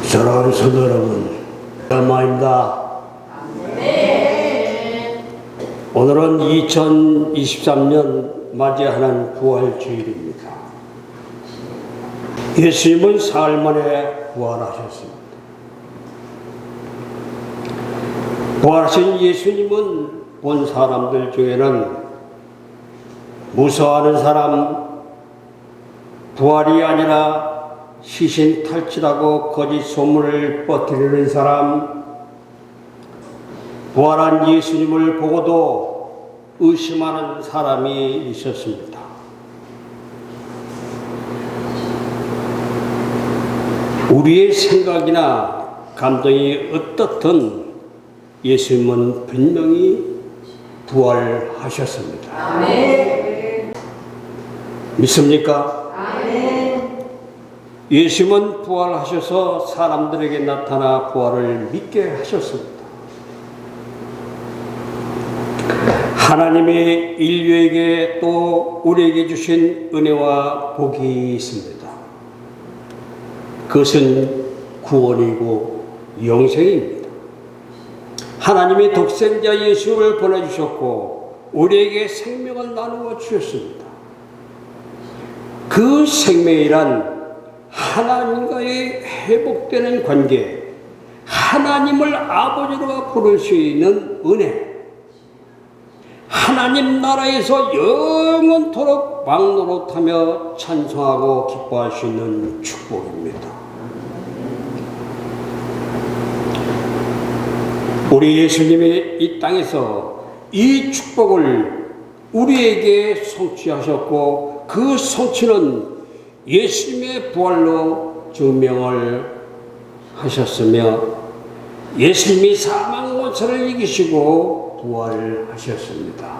사랑하는 성도 여러분, 오랜만입니다. 오늘은 2023년 맞이하는 부활주일입니다. 예수님은 사흘 만에 부활하셨습니다. 부활하신 예수님은 본 사람들 중에는 무서워하는 사람, 부활이 아니라 시신 탈취라고 거짓 소문을 퍼뜨리는 사람, 부활한 예수님을 보고도 의심하는 사람이 있었습니다. 우리의 생각이나 감정이 어떻든 예수님은 분명히 부활하셨습니다. 아멘. 믿습니까? 아멘. 예수님은 부활하셔서 사람들에게 나타나 부활을 믿게 하셨습니다. 하나님의 인류에게 또 우리에게 주신 은혜와 복이 있습니다. 그것은 구원이고 영생입니다. 하나님의 독생자 예수를 보내주셨고 우리에게 생명을 나누어 주셨습니다. 그 생명이란 하나님과의 회복되는 관계, 하나님을 아버지로 부를 수 있는 은혜, 하나님 나라에서 영원토록 왕노릇하며 찬송하고 기뻐할 수 있는 축복입니다. 우리 예수님이 이 땅에서 이 축복을 우리에게 성취하셨고 그 성취는 예수님의 부활로 증명을 하셨으며 예수님이 사망 원천을 이기시고 부활하셨습니다.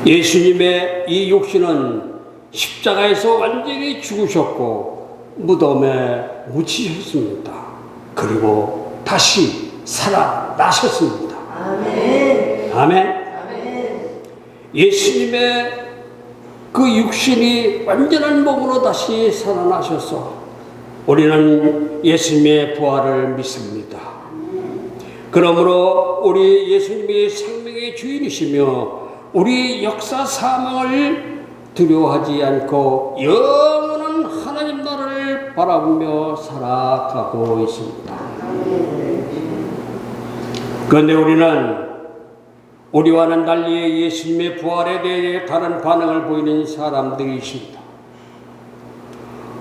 예수님의 이 육신은 십자가에서 완전히 죽으셨고 무덤에 묻히셨습니다. 그리고 다시 살아나셨습니다. 아멘. 아멘. 아멘. 예수님의 그 육신이 완전한 몸으로 다시 살아나셔서 우리는 예수님의 부활을 믿습니다. 그러므로 우리 예수님이 생명의 주인이시며 우리 역사 사망을 두려워하지 않고 영원한 하나님 나라를 바라보며 살아가고 있습니다. 그런데 우리는 우리와는 달리 예수님의 부활에 대해 다른 반응을 보이는 사람들이 있습니다.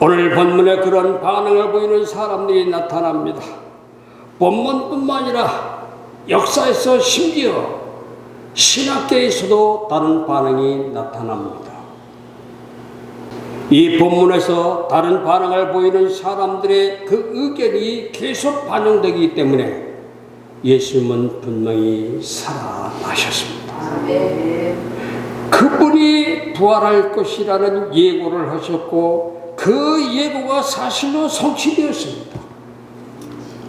오늘 본문에 그런 반응을 보이는 사람들이 나타납니다. 본문뿐만 아니라 역사에서 심지어 신학계에서도 다른 반응이 나타납니다. 이 본문에서 다른 반응을 보이는 사람들의 그 의견이 계속 반영되기 때문에 예수님은 분명히 살아나셨습니다. 그분이 부활할 것이라는 예고를 하셨고 그 예고가 사실로 성취되었습니다.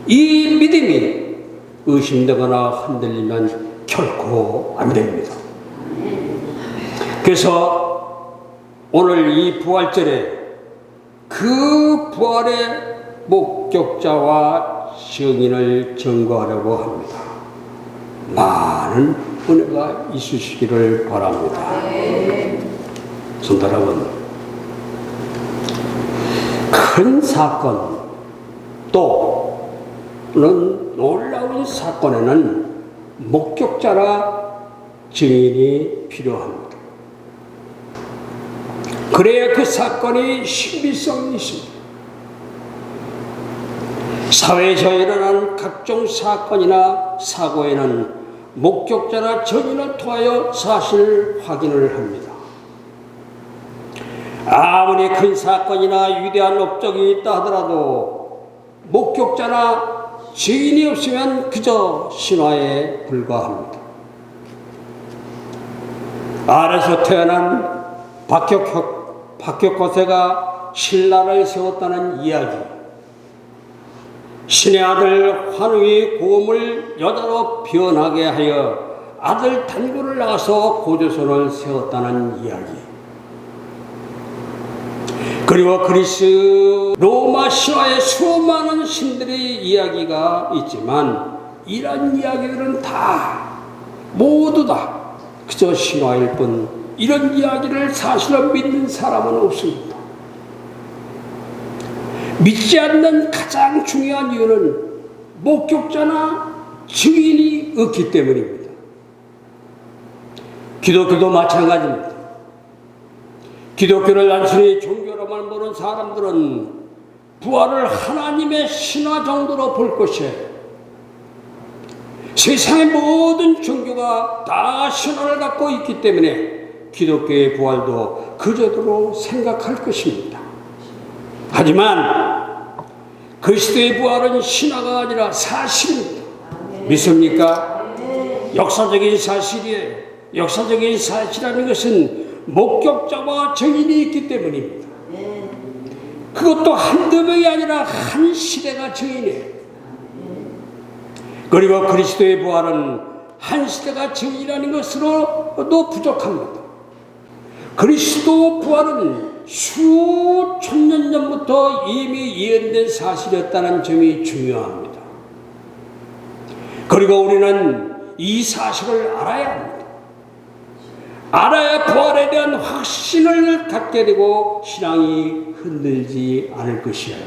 이 믿음이 의심되거나 흔들리면 결코 안 됩니다. 그래서 오늘 이 부활절에 그 부활의 목격자와 증인을 증거하려고 합니다. 많은 은혜가 있으시기를 바랍니다. 성도 여러분, 큰 사건 또는 놀라운 사건에는 목격자나 증인이 필요합니다. 그래야 그 사건이 신비성이 있습니다. 사회에서 일어난 각종 사건이나 사고에는 목격자나 증인을 통하여 사실 확인을 합니다. 아무리 큰 사건이나 위대한 업적이 있다 하더라도 목격자나 증인이 없으면 그저 신화에 불과합니다. 아래서 태어난 박혁거세가 신라를 세웠다는 이야기, 신의 아들 환웅이 고음을 여자로 변하게 하여 아들 단구를 낳아서 고조선을 세웠다는 이야기, 그리고 그리스 로마 신화에 수많은 신들의 이야기가 있지만 이런 이야기들은 모두 다 그저 신화일 뿐 이런 이야기를 사실로 믿는 사람은 없습니다. 믿지 않는 가장 중요한 이유는 목격자나 증인이 없기 때문입니다. 기독교도 마찬가지입니다. 기독교를 단순히 종교로만 보는 사람들은 부활을 하나님의 신화 정도로 볼 것이에요. 세상의 모든 종교가 다 신화를 갖고 있기 때문에 기독교의 부활도 그 정도로 생각할 것입니다. 하지만 그리스도의 부활은 신화가 아니라 사실입니다. 믿습니까? 역사적인 사실이에요. 역사적인 사실이라는 것은 목격자와 증인이 있기 때문입니다. 그것도 한두 명이 아니라 한 시대가 증인이에요. 그리고 그리스도의 부활은 한 시대가 증인이라는 것으로도 부족합니다. 그리스도 부활은 수천 년 전부터 이미 예언된 사실이었다는 점이 중요합니다. 그리고 우리는 이 사실을 알아야 합니다. 알아야 부활에 대한 확신을 갖게 되고 신앙이 흔들지 않을 것이에요.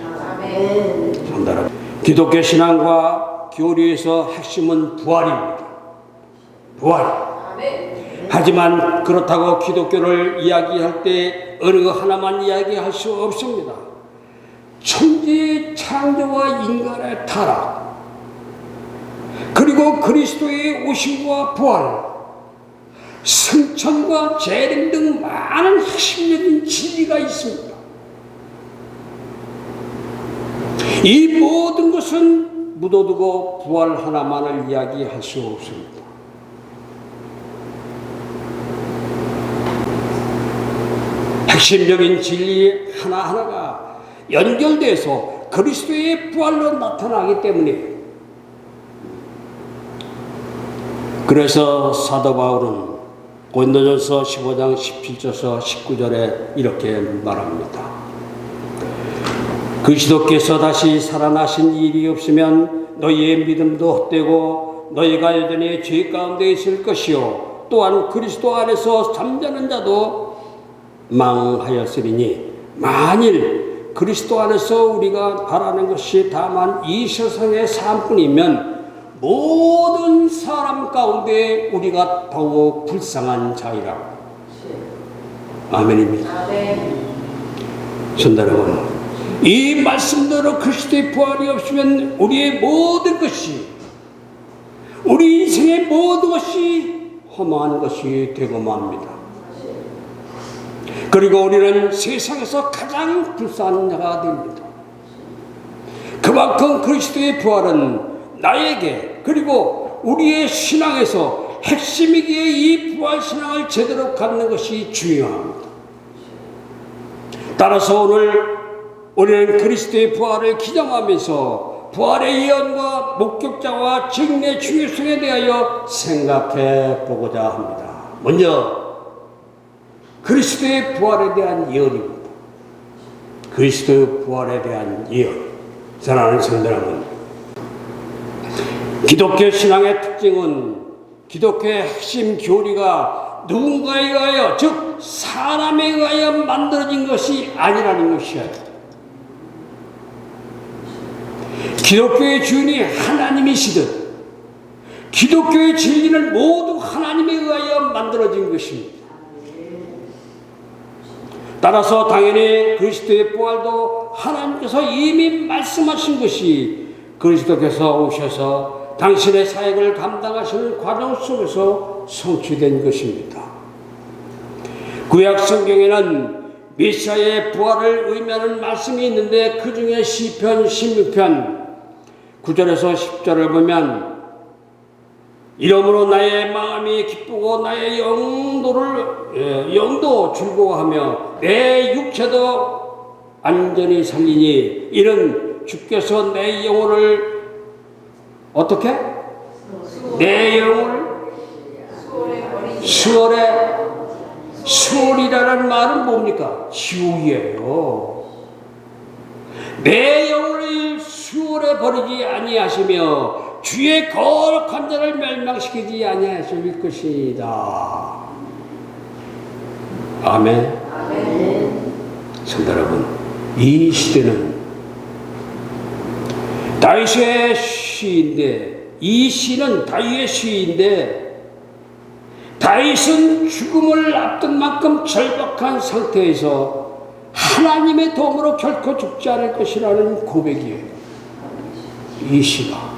기독교 신앙과 교리에서 핵심은 부활입니다. 부활. 하지만 그렇다고 기독교를 이야기할 때 어느 하나만 이야기할 수 없습니다. 천지의 창조와 인간의 타락, 그리고 그리스도의 오심과 부활, 승천과 재림 등 많은 핵심적인 진리가 있습니다. 이 모든 것은 묻어두고 부활 하나만을 이야기할 수 없습니다. 핵심적인 진리 하나하나가 연결돼서 그리스도의 부활로 나타나기 때문에, 그래서 사도 바울은 고린도전서 15장 17절에서 19절에 이렇게 말합니다. 그리스도께서 다시 살아나신 일이 없으면 너희의 믿음도 헛되고 너희가 여전히 죄 가운데 있을 것이요 또한 그리스도 안에서 잠자는 자도 망하였으리니, 만일 그리스도 안에서 우리가 바라는 것이 다만 이 세상의 삶뿐이면 모든 사람 가운데 우리가 더욱 불쌍한 자이라. 아멘입니다. 성도 여러분, 이 말씀대로 그리스도의 부활이 없으면 우리의 모든 것이, 우리 인생의 모든 것이 허망한 것이 되고 맙니다. 그리고 우리는 세상에서 가장 불쌍한 자가 됩니다. 그만큼 그리스도의 부활은 나에게, 그리고 우리의 신앙에서 핵심이기에 이 부활 신앙을 제대로 갖는 것이 중요합니다. 따라서 오늘 우리는 그리스도의 부활을 기념하면서 부활의 예언과 목격자와 증인의 중요성에 대하여 생각해 보고자 합니다. 먼저 그리스도의 부활에 대한 예언입니다. 그리스도의 부활에 대한 예언. 사랑하는 성도 여러분, 기독교 신앙의 특징은 기독교의 핵심 교리가 누군가에 의하여, 즉 사람에 의하여 만들어진 것이 아니라는 것이에요. 기독교의 주인이 하나님이시듯 기독교의 진리는 모두 하나님에 의하여 만들어진 것입니다. 따라서 당연히 그리스도의 부활도 하나님께서 이미 말씀하신 것이 그리스도께서 오셔서 당신의 사역을 감당하시는 과정 속에서 성취된 것입니다. 구약 성경에는 메시아의 부활을 의미하는 말씀이 있는데, 그 중에 시편 16편 9절에서 10절을 보면, 이러므로 나의 마음이 기쁘고 나의 영도 즐거워하며 내 육체도 안전히 살리니, 이는 주께서 내 영혼을 어떻게? 내 영혼을 수월에 수월이라는 말은 뭡니까? 지옥이에요. 내 영혼을 수월해 버리지 아니하시며 주의 거룩한 자를 멸망시키지 아니하실 것이다. 아멘. 아멘. 성도 여러분, 이 시대는 다윗의 시인데, 이 시는 다윗의 시인데, 다윗은 죽음을 앞둔 만큼 절박한 상태에서 하나님의 도움으로 결코 죽지 않을 것이라는 고백이에요. 이 시가.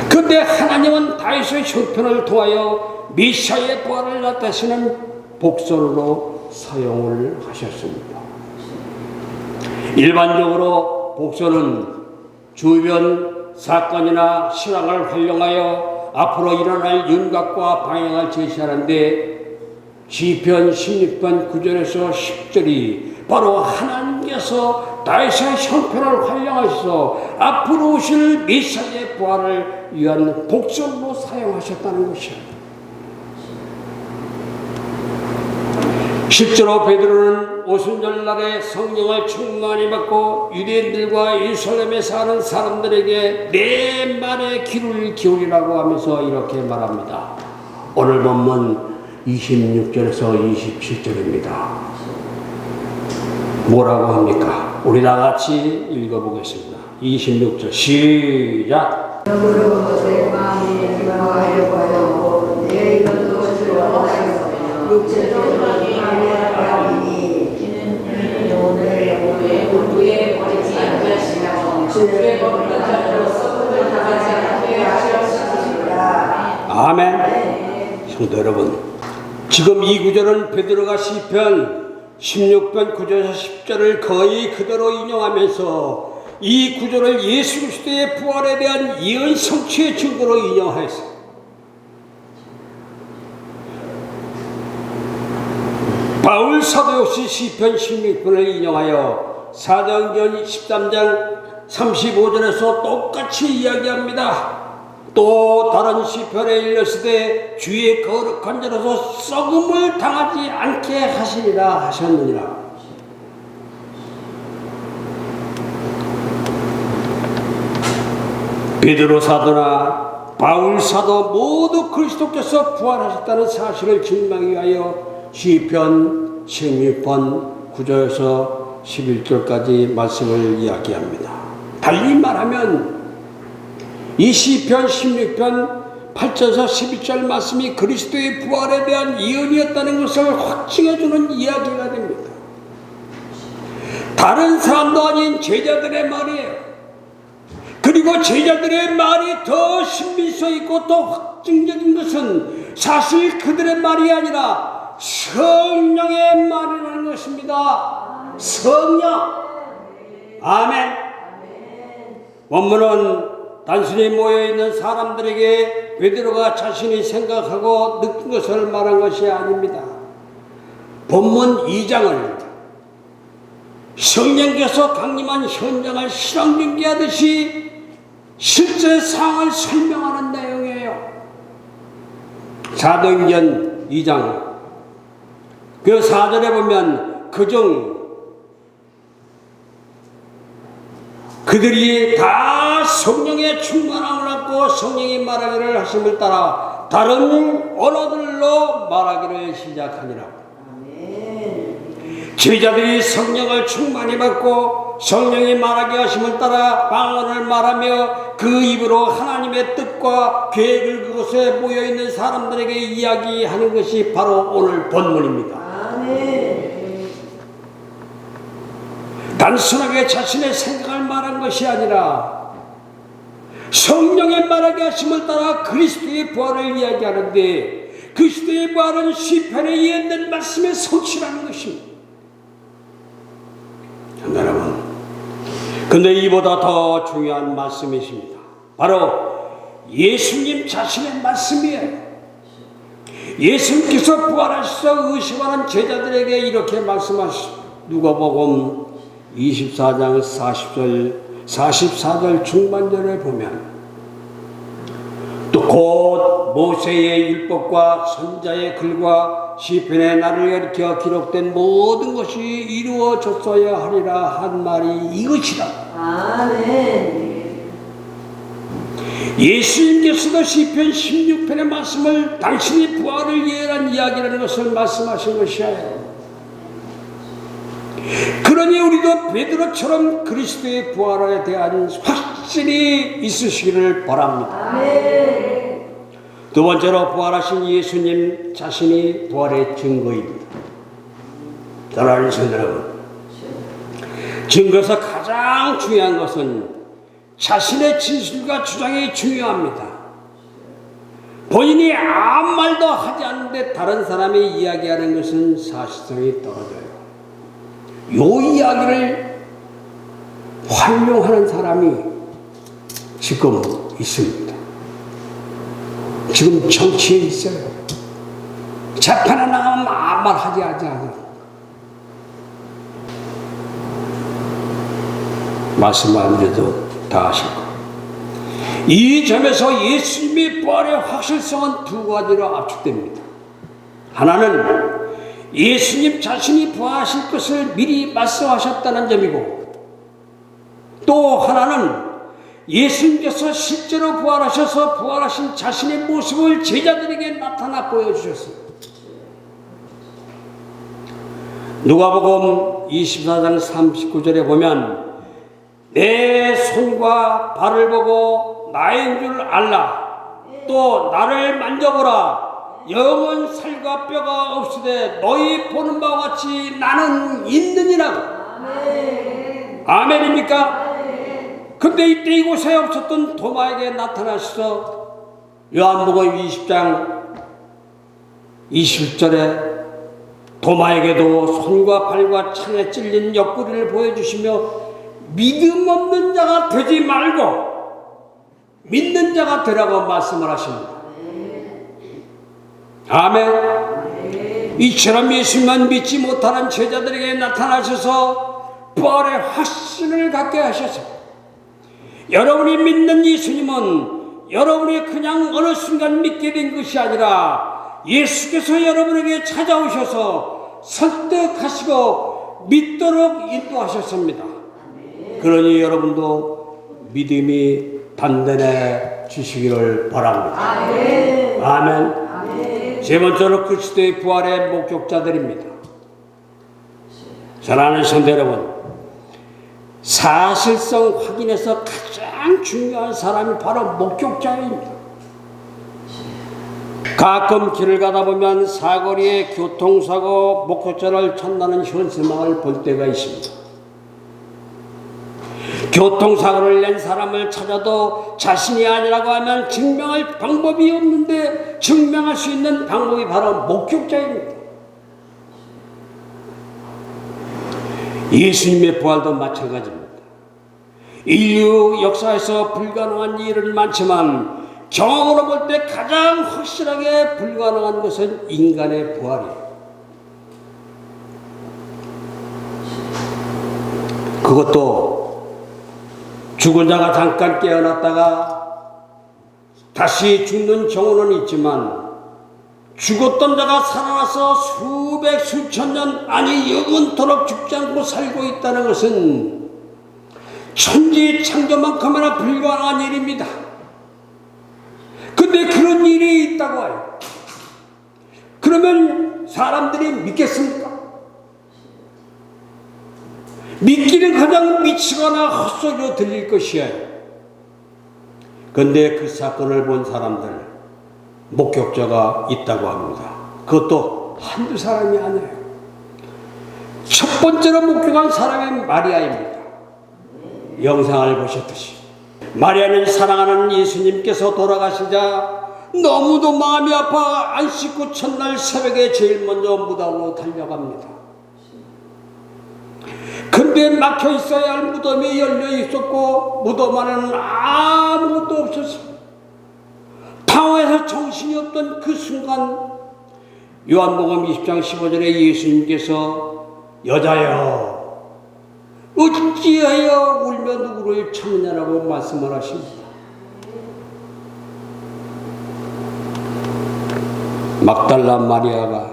그런데 하나님은 다윗의 형편을 통하여 메시아의 부활을 나타내시는 복선으로 사용을 하셨습니다. 일반적으로 복선은 주변 사건이나 실황을 활용하여 앞으로 일어날 윤곽과 방향을 제시하는데, 시편 16편 9절에서 10절이 바로 하나님께서 다윗의 형편을 활용하셔서 앞으로 오실 메시아의 부활을 위한 복선으로 사용하셨다는 것이에요. 실제로 베드로는 오순절날에 성령을 충만히 받고 유대인들과 예루살렘에 사는 사람들에게 내 말에 귀를 기울이라고 하면서 이렇게 말합니다. 오늘 본문 26절에서 27절입니다. 뭐라고 합니까? 우리 다 같이 읽어보겠습니다. 26절 시작. 영으로 내 마음이 기뻐하려고 하여 내 이것도 것을 원하여 육체적으로 하나님이 이는 영혼을 우리의 버리지 않으시며 주의 거룩한 자로 썩음을 당하지 않게 하셨습니다. 아멘. 성도 여러분, 지금 이 구절은 베드로가 시편 16편 9절에서 10절을 거의 그대로 인용하면서 이 구절을 예수 그리스도의 부활에 대한 예언 성취의 증거로 인용하였습니다. 바울 사도 역시 시편 16편을 인용하여 사도행전 13장 35절에서 똑같이 이야기합니다. 또 다른 시편에 일렀으되 주의 거룩한 자로서 썩음을 당하지 않게 하시리라 하셨느니라. 베드로 사도나 바울 사도 모두 그리스도께서 부활하셨다는 사실을 증명하기 위하여 시편 16편 9절에서 11절까지 말씀을 이야기합니다. 달리 말하면 이 시편 16편 8절에서 11절 말씀이 그리스도의 부활에 대한 예언이었다는 것을 확증해주는 이야기가 됩니다. 다른 사람도 아닌 제자들의 말이에요. 그리고 제자들의 말이 더 신빙성 있고 더 확증적인 것은 사실 그들의 말이 아니라 성령의 말이라는 것입니다. 성령. 아멘. 원문은 단순히 모여있는 사람들에게 베드로가 자신이 생각하고 느낀 것을 말한 것이 아닙니다. 본문 2장을 성령께서 강림한 현장을 실황 중계하듯이 실제 상황을 설명하는 내용이에요. 사도행전 2장 그 4절에 보면 그들이 다 성령의 충만함을 얻고 성령이 말하기를 하심을 따라 다른 언어들로 말하기를 시작하니라. 제자들이 성령을 충만히 받고 성령이 말하게 하심을 따라 방언을 말하며 그 입으로 하나님의 뜻과 계획을 그곳에 모여있는 사람들에게 이야기하는 것이 바로 오늘 본문입니다. 단순하게 자신의 생각을 말한 것이 아니라 성령의 말하게 하심을 따라 그리스도의 부활을 이야기하는데, 그리스도의 부활은 시편에 예언된 말씀의 성취라는 것입니다. 여러분, 근데 이보다 더 중요한 말씀이 있습니다. 바로 예수님 자신의 말씀이에요. 예수님께서 부활하셔서 의심하는 제자들에게 이렇게 말씀하시죠. 누가복음 24장 44절 중반절에 보면 또 곧 모세의 율법과 선자의 글과 시편의 나를 가리켜 기록된 모든 것이 이루어졌어야 하리라 한 말이 이것이다. 아멘. 예수님께서도 시편 16편의 말씀을 당신이 부활을 예언한 이야기라는 것을 말씀하신 것이에요. 그러니 우리도 베드로처럼 그리스도의 부활에 대한 확신이 있으시기를 바랍니다. 아멘. 두 번째로 부활하신 예수님 자신이 부활의 증거입니다. 사랑하는 성도 여러분, 증거에서 가장 중요한 것은 자신의 진술과 주장이 중요합니다. 본인이 아무 말도 하지 않는데 다른 사람이 이야기하는 것은 사실성이 떨어져요. 요 이야기를 활용하는 사람이 지금 있습니다. 지금 정치에 있어요. 재판에 나가면 아무 말 하지 않아요. 말씀 안 드려도 다 아실 거예요. 이 점에서 예수님의 부활의 확실성은 두 가지로 압축됩니다. 하나는 예수님 자신이 부활하실 것을 미리 말씀하셨다는 점이고, 또 하나는 예수님께서 실제로 부활하셔서 부활하신 자신의 모습을 제자들에게 나타나 보여주셨습니다. 누가복음 24장 39절에 보면 내 손과 발을 보고 나인 줄 알라. 또 나를 만져보라. 영은 살과 뼈가 없으되 너희 보는 바와 같이 나는 있느니라고. 아멘. 아멘입니까? 근데 이때 이곳에 없었던 도마에게 나타나셔서 요한복음 20장 21절에 도마에게도 손과 발과 창에 찔린 옆구리를 보여주시며 믿음 없는 자가 되지 말고 믿는 자가 되라고 말씀을 하십니다. 아멘. 이처럼 예수만 믿지 못하는 제자들에게 나타나셔서 부활의 확신을 갖게 하셔서 여러분이 믿는 예수님은 여러분이 그냥 어느 순간 믿게 된 것이 아니라 예수께서 여러분에게 찾아오셔서 설득하시고 믿도록 인도하셨습니다. 그러니 여러분도 믿음이 단단해 주시기를 바랍니다. 아멘. 아멘. 아멘. 세 번째로 그리스도의 부활의 목격자들입니다. 사랑하는 성도 여러분, 사실성 확인에서 가장 중요한 사람이 바로 목격자입니다. 가끔 길을 가다 보면 사거리에 교통사고 목격자를 찾는 현수막을 볼 때가 있습니다. 교통사고를 낸 사람을 찾아도 자신이 아니라고 하면 증명할 방법이 없는데 증명할 수 있는 방법이 바로 목격자입니다. 예수님의 부활도 마찬가지입니다. 인류 역사에서 불가능한 일은 많지만 경험으로 볼 때 가장 확실하게 불가능한 것은 인간의 부활이에요. 그것도 죽은 자가 잠깐 깨어났다가 다시 죽는 경우는 있지만 죽었던 자가 살아나서 수백 수천 년 아니 영원토록 죽지 않고 살고 있다는 것은 천지 창조만큼이나 불가능한 일입니다. 근데 그런 일이 있다고 해요. 그러면 사람들이 믿겠습니까? 믿기는 가장 미치거나 헛소리로 들릴 것이에요. 그런데 그 사건을 본 사람들, 목격자가 있다고 합니다. 그것도 한두 사람이 아니에요. 첫 번째로 목격한 사람이 마리아입니다. 영상을 보셨듯이 마리아는 사랑하는 예수님께서 돌아가시자 너무도 마음이 아파 안 씻고 첫날 새벽에 제일 먼저 무덤으로 달려갑니다. 근데 막혀 있어야 할 무덤이 열려 있었고 무덤 안에는 아무것도 없었습니다. 당황해서 정신이 없던 그 순간 요한복음 20장 15절에 예수님께서 여자여 어찌하여 울며 누구를 찾느냐라고 말씀을 하십니다. 막달라 마리아가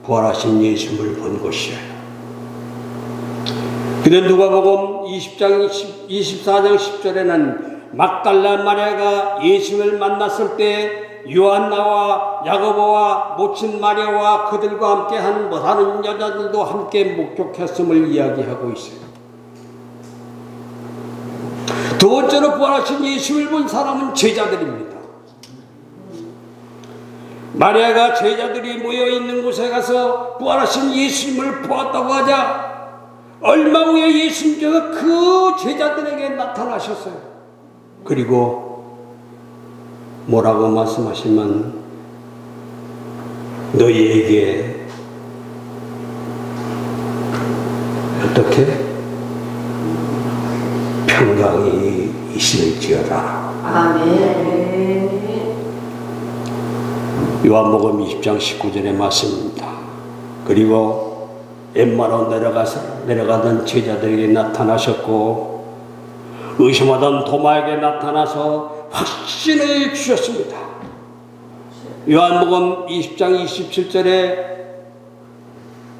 부활하신 예수님을 본 곳이에요. 근데 누가복음 24장 10절에는 막달라 마리아가 예수님을 만났을 때 요한나와 야고보와 모친 마리아와 그들과 함께 한 다른 여자들도 함께 목격했음을 이야기하고 있어요. 두 번째로 부활하신 예수를 본 사람은 제자들입니다. 마리아가 제자들이 모여있는 곳에 가서 부활하신 예수님을 보았다고 하자 얼마 후에 예수님께서 그 제자들에게 나타나셨어요. 그리고 뭐라고 말씀하시면 너희에게 어떻게 평강이 있을지어다. 아멘. 요한복음 20장 19절의 말씀입니다. 그리고 엠마로 내려가던 제자들에게 나타나셨고 의심하던 도마에게 나타나서 확신을 주셨습니다. 요한복음 20장 27절에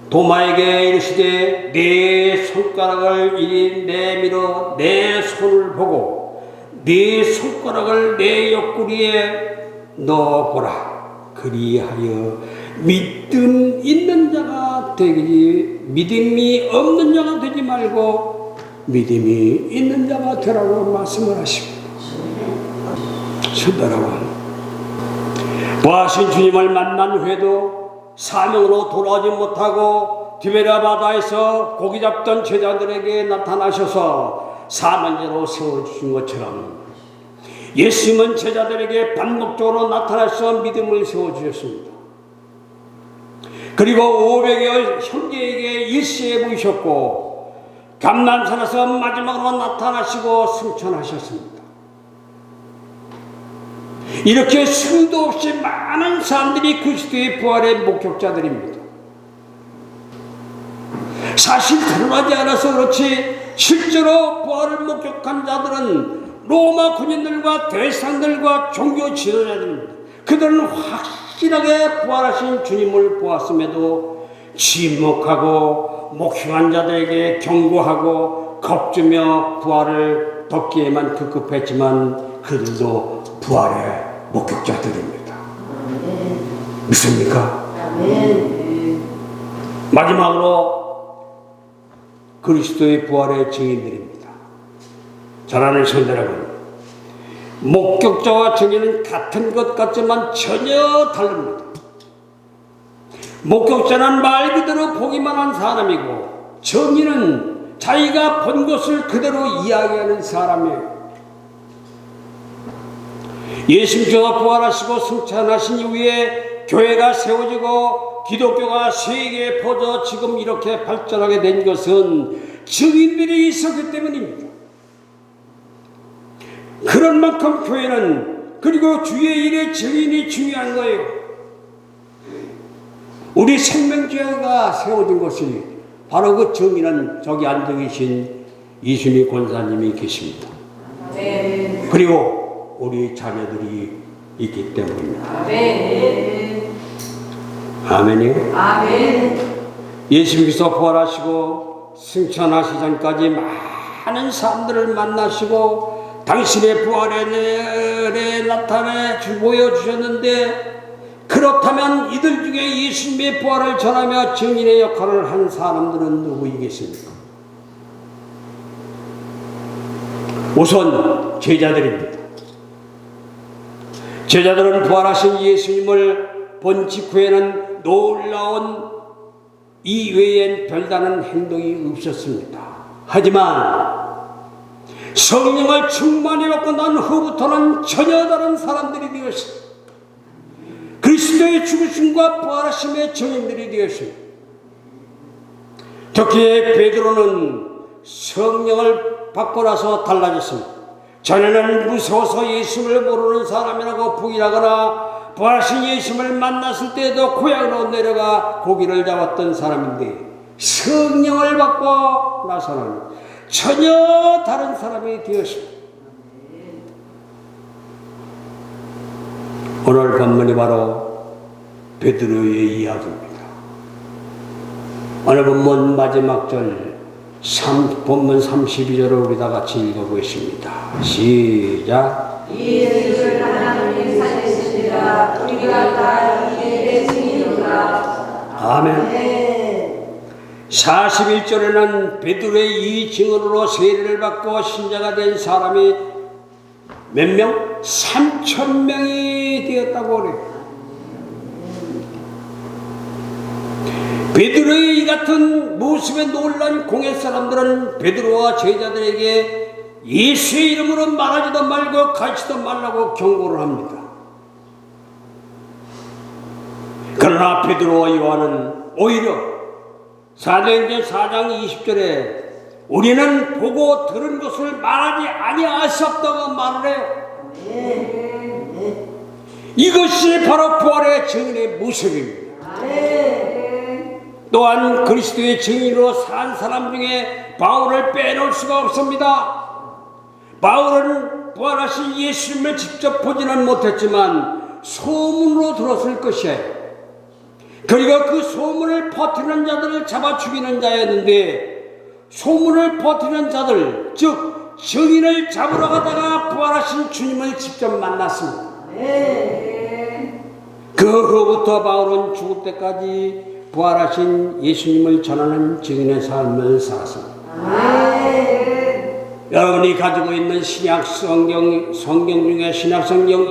도마에게 이르시되 네 손가락을 이리 내밀어 내 손을 보고 네 손가락을 내 옆구리에 넣어보라. 그리하여 믿음 있는 자가 되지 믿음이 없는 자가 되지 말고 믿음이 있는 자가 되라고 말씀을 하십니다. 여러분, 부활하신 주님을 만난 후에도 사명으로 돌아오지 못하고 디베랴 바다에서 고기 잡던 제자들에게 나타나셔서 사명제로 세워주신 것처럼 예수님은 제자들에게 반복적으로 나타나서 믿음을 세워주셨습니다. 그리고 500여 형제에게 일시에 보이셨고 감람산에서 마지막으로 나타나시고 승천하셨습니다. 이렇게 수도 없이 많은 사람들이 그리스도의 부활의 목격자들입니다. 사실 드러나지 않아서 그렇지 실제로 부활을 목격한 자들은 로마 군인들과 대상들과 종교 지도자들입니다. 그들은 확실하게 부활하신 주님을 보았음에도 침묵하고 목흉한 자들에게 경고하고 겁주며 부활을 덮기에만 급급했지만 그들도 부활의 목격자들입니다. 믿습니까? 마지막으로 그리스도의 부활의 증인들입니다. 사랑하는 성도 여러분, 목격자와 증인은 같은 것 같지만 전혀 다릅니다. 목격자는 말 그대로 보기만 한 사람이고 증인은 자기가 본 것을 그대로 이야기하는 사람이에요. 예수님께서 부활하시고 승천하신 이후에 교회가 세워지고 기독교가 세계에 퍼져 지금 이렇게 발전하게 된 것은 증인들이 있었기 때문입니다. 그런 만큼 교회는 그리고 주의 일의 증인이 중요한 거예요. 우리 생명교회가 세워진 것이 바로 그 증인은 저기 앉아 계신 이순희 권사님이 계십니다. 아멘. 그리고 우리 자녀들이 있기 때문입니다. 아멘. 아멘이요? 아멘. 예수님께서 부활하시고 승천하시기 전까지 많은 사람들을 만나시고 당신의 부활에 나타내 보여주셨는데 그렇다면 이들 중에 예수님의 부활을 전하며 증인의 역할을 한 사람들은 누구이겠습니까? 우선 제자들입니다. 제자들은 부활하신 예수님을 본 직후에는 놀라운 이외엔 별다른 행동이 없었습니다. 하지만 성령을 충만히 받고 난 후부터는 전혀 다른 사람들이 되었습니다. 그리스도의 죽으심과 부활하심의 증인들이 되었습니다. 특히 베드로는 성령을 받고 나서 달라졌습니다. 전에는 무서워서 예수를 모르는 사람이라고 부인하거나 부활하신 예수를 만났을 때에도 고향으로 내려가 고기를 잡았던 사람인데 성령을 받고 나서는 전혀 다른 사람이 되었습니다. 오늘 본문이 바로 베드로의 이야기입니다. 오늘 본문 마지막 절 본문 32절을 우리 다 같이 읽어보겠습니다. 시작. 예수를 하나님이 살리시리라. 우리가 다 이의 증인이라. 아멘. 41절에는 베드로의 이 증언으로 세례를 받고 신자가 된 사람이 몇 명? 3,000명이 되었다고 그래요. 베드로의 이 같은 모습에 놀란 공회 사람들은 베드로와 제자들에게 예수의 이름으로 말하지도 말고 가르치도 말라고 경고를 합니다. 그러나 베드로와 요한은 오히려 사도행전 4장 20절에 우리는 보고 들은 것을 말하지 아니하셨다고 말을 해요. 이것이 바로 부활의 증인의 모습입니다. 또한 그리스도의 증인으로 산 사람 중에 바울을 빼놓을 수가 없습니다. 바울은 부활하신 예수님을 직접 보지는 못했지만 소문으로 들었을 것이에요. 그리고 그 소문을 퍼뜨리는 자들을 잡아 죽이는 자였는데, 소문을 퍼뜨리는 자들, 즉 증인을 잡으러 가다가 부활하신 주님을 직접 만났습니다. 그 후부터 바울은 죽을 때까지 부활하신 예수님을 전하는 증인의 삶을 살았습니다. 여러분이 가지고 있는 신약 성경 중에 신약 성경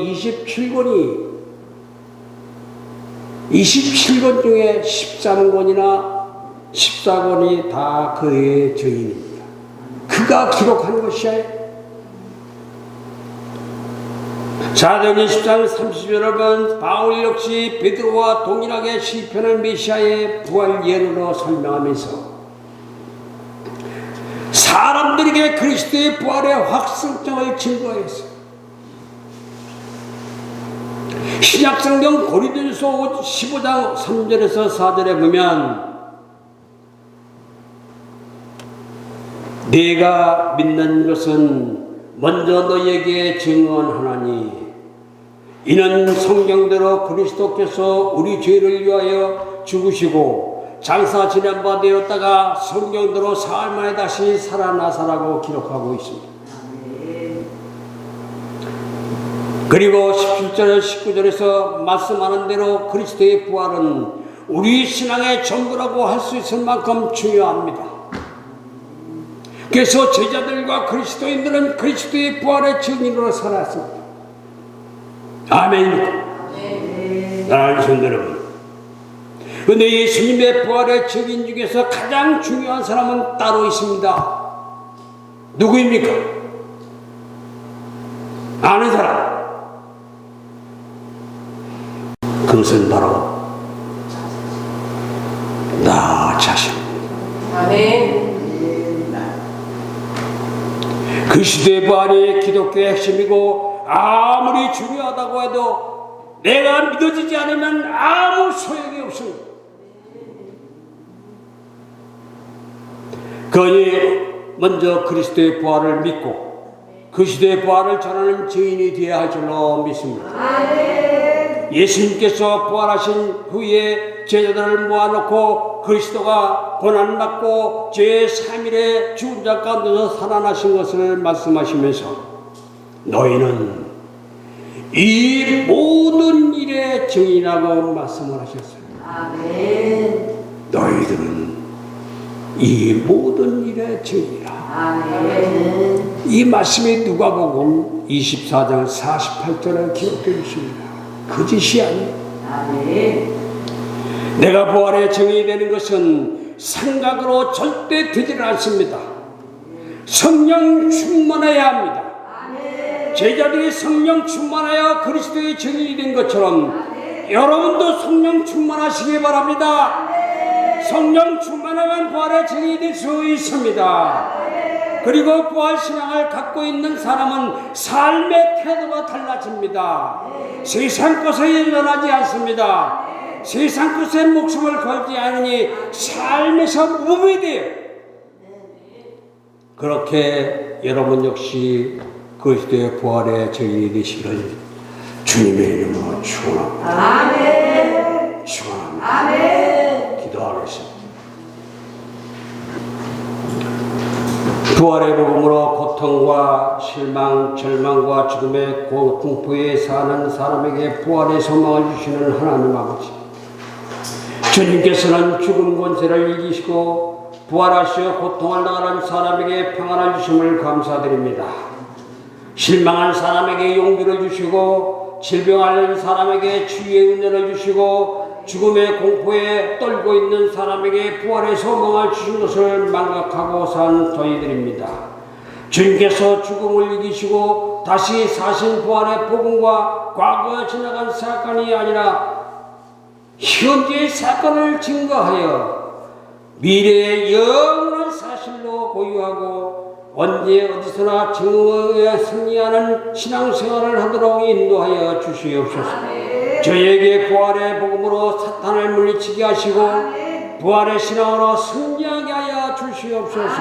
27권 중에 13권이나 14권이 다 그의 증인입니다. 그가 기록한 것이에요. 사도행전 10장 30절은 바울 역시 베드로와 동일하게 시편을 메시아의 부활 예언으로 설명하면서 사람들에게 그리스도의 부활의 확실성을 증거했어요. 신약성경 고린도전서 15장 3절에서 4절에 보면 내가 믿는 것은 먼저 너희에게 증언하나니 이는 성경대로 그리스도께서 우리 죄를 위하여 죽으시고 장사 지낸 바 되었다가 성경대로 사흘 만에 다시 살아나사라고 기록하고 있습니다. 그리고 17절 19절에서 말씀하는 대로 그리스도의 부활은 우리 신앙의 전부라고 할 수 있을 만큼 중요합니다. 그래서 제자들과 그리스도인들은 그리스도의 부활의 증인으로 살았습니다. 아멘. 사랑하는 성도 여러분, 그런데 예수님의 부활의 증인 중에서 가장 중요한 사람은 따로 있습니다. 누구입니까? 아는 사람. 그것은 바로 나 자신입니다. 아멘. 그리스도의 부활이 기독교의 핵심이고 아무리 중요하다고 해도 내가 믿어지지 않으면 아무 소용이 없습니다. 그러니 먼저 그리스도의 부활을 믿고 그리스도의 부활을 전하는 증인이 되어야 할 줄로 믿습니다. 예수님께서 부활하신 후에 제자들을 모아놓고 그리스도가 고난받고 제3일에 죽은 자 가운데서 살아나신 것을 말씀하시면서 너희는 이 모든 일의 증인이라고 말씀을 하셨어요. 아멘. 너희들은 이 모든 일의 증인이라. 아멘. 이 말씀이 누가복음 24장 48절에 기록되어 있습니다. 거짓이 아니에요. 아멘. 내가 부활의 증인이 되는 것은 생각으로 절대 되지를 않습니다. 성령 충만해야 합니다. 제자들이 성령 충만하여 그리스도의 증인이 된 것처럼 여러분도 성령 충만하시기 바랍니다. 성령 충만하면 부활의 증인이 될 수 있습니다. 그리고 부활 신앙을 갖고 있는 사람은 삶의 태도가 달라집니다. 세상 것에 연연하지 않습니다. 세상 것에 목숨을 걸지 않으니 삶에서 무비돼요. 그렇게 여러분 역시 그리스도의 부활의 증인이 되시기를 주님의 이름으로 축원합니다. 아멘. 축원합니다. 아멘. 기도하겠습니다. 부활의 복음으로 고통과 실망, 절망과 죽음의 공포에 사는 사람에게 부활의 소망을 주시는 하나님 아버지, 주님께서는 죽음 권세를 이기시고 부활하시어 고통을 당하는 사람에게 평안을 주심을 감사드립니다. 실망한 사람에게 용기를 주시고 질병 앓는 사람에게 치유의 은혜를 주시고 죽음의 공포에 떨고 있는 사람에게 부활의 소망을 주신 것을 망각하고 산 저희들입니다. 주님께서 죽음을 이기시고 다시 사신 부활의 복음과 과거에 지나간 사건이 아니라 현재의 사건을 증거하여 미래의 영원한 사실로 고유하고 언제 어디서나 증오에 승리하는 신앙생활을 하도록 인도하여 주시옵소서. 저희에게 부활의 복음으로 사탄을 물리치게 하시고 부활의 신앙으로 승리하게 하여 주시옵소서.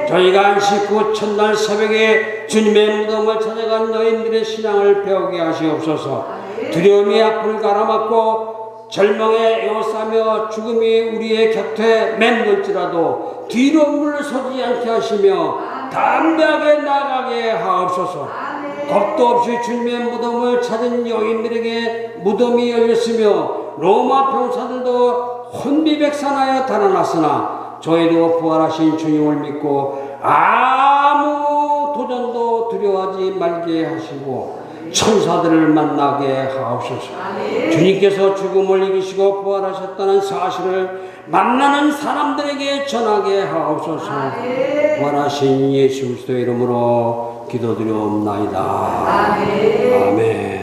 저희가 안식 후 첫날 새벽에 주님의 무덤을 찾아간 여인들의 신앙을 배우게 하시옵소서. 두려움이 앞을 가로막고 절망에 에워싸며 죽음이 우리의 곁에 맴돌지라도 뒤로 물러서지 않게 하시며 담대하게 나아가게 하옵소서. 겁도 없이 주님의 무덤을 찾은 여인들에게 무덤이 열렸으며 로마 병사들도 혼비백산하여 달아났으나 저희도 부활하신 주님을 믿고 아무 도전도 두려워하지 말게 하시고 천사들을 만나게 하옵소서. 주님께서 죽음을 이기시고 부활하셨다는 사실을 만나는 사람들에게 전하게 하옵소서. 부활하신 예수 그리스도의 이름으로 기도드리옵나이다. 아멘.